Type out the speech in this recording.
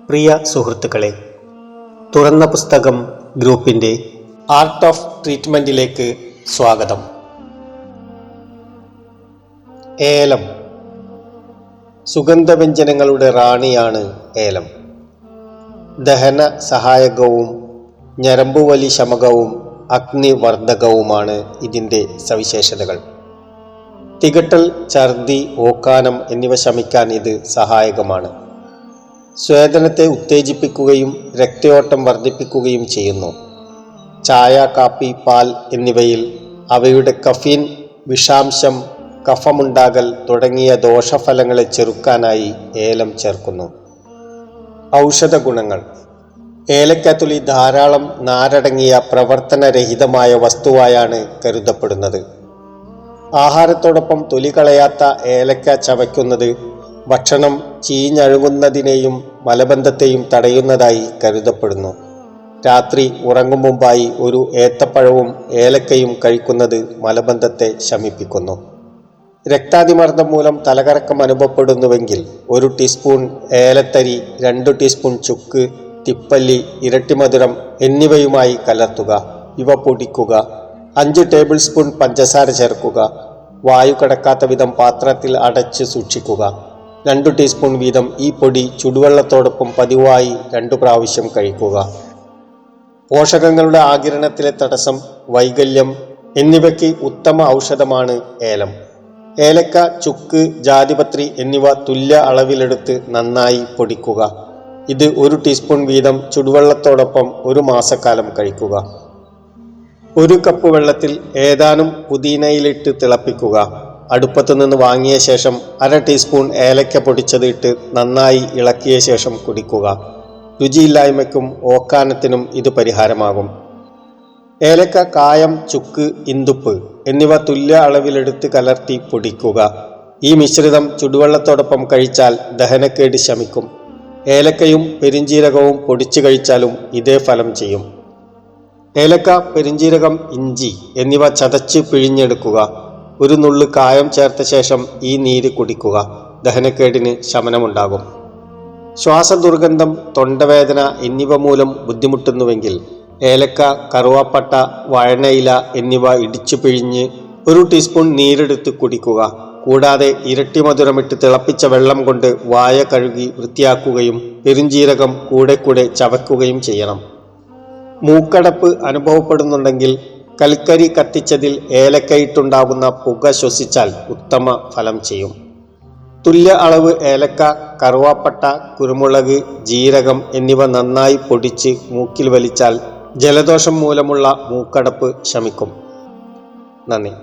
പ്രിയ സുഹൃത്തുക്കളെ, തുറന്ന പുസ്തകം ഗ്രൂപ്പിൻ്റെ ആർട്ട് ഓഫ് ട്രീറ്റ്മെൻറ്റിലേക്ക് സ്വാഗതം. ഏലം സുഗന്ധവ്യഞ്ജനങ്ങളുടെ റാണിയാണ് ഏലം. ദഹന സഹായകവും ഞരമ്പുവലി ശമകവും അഗ്നിവർദ്ധകവുമാണ് ഇതിൻ്റെ സവിശേഷതകൾ. തികട്ടൽ, ഛർദി, ഓക്കാനം എന്നിവ ശമിക്കാൻ ഇത് സഹായകമാണ്. സ്വേദനത്തെ ഉത്തേജിപ്പിക്കുകയും രക്തയോട്ടം വർദ്ധിപ്പിക്കുകയും ചെയ്യുന്നു. ചായ, കാപ്പി, പാൽ എന്നിവയിൽ അവയുടെ കഫീൻ, വിഷാംശം, കഫമുണ്ടാകൽ തുടങ്ങിയ ദോഷഫലങ്ങളെ ചെറുക്കാനായി ഏലം ചേർക്കുന്നു. ഔഷധ ഗുണങ്ങൾ. ഏലക്കാത്തൊലി ധാരാളം നാരടങ്ങിയ പ്രവർത്തനരഹിതമായ വസ്തുവായാണ് കരുതപ്പെടുന്നത്. ആഹാരത്തോടൊപ്പം തൊലി കളയാത്ത ഏലക്ക ചവയ്ക്കുന്നത് ഭക്ഷണം ചീഞ്ഞഴുകുന്നതിനെയും മലബന്ധത്തെയും തടയുന്നതായി കരുതപ്പെടുന്നു. രാത്രി ഉറങ്ങും മുമ്പായി ഒരു ഏത്തപ്പഴവും ഏലക്കയും കഴിക്കുന്നത് മലബന്ധത്തെ ശമിപ്പിക്കുന്നു. രക്താതിമർദ്ദം മൂലം തലകറക്കം അനുഭവപ്പെടുന്നുവെങ്കിൽ 1 ടീസ്പൂൺ ഏലത്തരി, 2 ടീസ്പൂൺ ചുക്ക്, തിപ്പല്ലി, ഇരട്ടിമധുരം എന്നിവയുമായി കലർത്തുക. ഇവ പൊടിക്കുക. 5 ടേബിൾ സ്പൂൺ പഞ്ചസാര ചേർക്കുക. വായു കടക്കാത്ത വിധം പാത്രത്തിൽ അടച്ച് സൂക്ഷിക്കുക. 2 ടീസ്പൂൺ വീതം ഈ പൊടി ചുടുവെള്ളത്തോടൊപ്പം പതിവായി 2 പ്രാവശ്യം കഴിക്കുക. പോഷകങ്ങളുടെ ആഗിരണത്തിലെ തടസ്സം, വൈകല്യം എന്നിവയ്ക്ക് ഉത്തമ ഔഷധമാണ് ഏലം. ഏലക്ക, ചുക്ക്, ജാതിപത്രി എന്നിവ തുല്യ അളവിലെടുത്ത് നന്നായി പൊടിക്കുക. ഇത് 1 ടീസ്പൂൺ വീതം ചുടുവെള്ളത്തോടൊപ്പം 1 മാസക്കാലം കഴിക്കുക. 1 കപ്പ് വെള്ളത്തിൽ ഏതാനും പുതിനയിലിട്ട് തിളപ്പിക്കുക. അടുപ്പത്തു നിന്ന് വാങ്ങിയ ശേഷം 1/2 ടീസ്പൂൺ ഏലക്ക പൊടിച്ചത് ഇട്ട് നന്നായി ഇളക്കിയ ശേഷം കുടിക്കുക. രുചിയില്ലായ്മയ്ക്കും ഓക്കാനത്തിനും ഇത് പരിഹാരമാകും. ഏലക്ക, കായം, ചുക്ക്, ഇന്ദുപ്പ് എന്നിവ തുല്യ അളവിലെടുത്ത് കലർത്തി പൊടിക്കുക. ഈ മിശ്രിതം ചുടുവെള്ളത്തോടൊപ്പം കഴിച്ചാൽ ദഹനക്കേട് ശമിക്കും. ഏലക്കയും പെരിഞ്ജീരകവും പൊടിച്ചു കഴിച്ചാലും ഇതേ ഫലം ചെയ്യും. ഏലക്ക, പെരിഞ്ജീരകം, ഇഞ്ചി എന്നിവ ചതച്ച് പിഴിഞ്ഞെടുക്കുക. 1 നുള്ള് കായം ചേർത്ത ശേഷം ഈ നീര് കുടിക്കുക. ദഹനക്കേടിന് ശമനമുണ്ടാകും. ശ്വാസദുർഗന്ധം, തൊണ്ടവേദന എന്നിവ മൂലം ബുദ്ധിമുട്ടുന്നുവെങ്കിൽ ഏലക്ക, കറുവാപ്പട്ട, വഴനയില എന്നിവ ഇടിച്ചു പിഴിഞ്ഞ് 1 ടീസ്പൂൺ നീരെടുത്ത് കുടിക്കുക. കൂടാതെ ഇരട്ടി മധുരമിട്ട് തിളപ്പിച്ച വെള്ളം കൊണ്ട് വായ കഴുകി വൃത്തിയാക്കുകയും പെരിഞ്ജീരകം കൂടെ ചവയ്ക്കുകയും ചെയ്യണം. മൂക്കടപ്പ് അനുഭവപ്പെടുന്നുണ്ടെങ്കിൽ കൽക്കരി കത്തിച്ചതിൽ ഏലക്കയിട്ടുണ്ടാകുന്ന പുക ശ്വസിച്ചാൽ ഉത്തമ ഫലം ചെയ്യും. തുല്യ അളവ് ഏലക്ക, കറുവാപ്പട്ട, കുരുമുളക്, ജീരകം എന്നിവ നന്നായി പൊടിച്ച് മൂക്കിൽ വലിച്ചാൽ ജലദോഷം മൂലമുള്ള മൂക്കടപ്പ് ശമിക്കും. നന്ദി.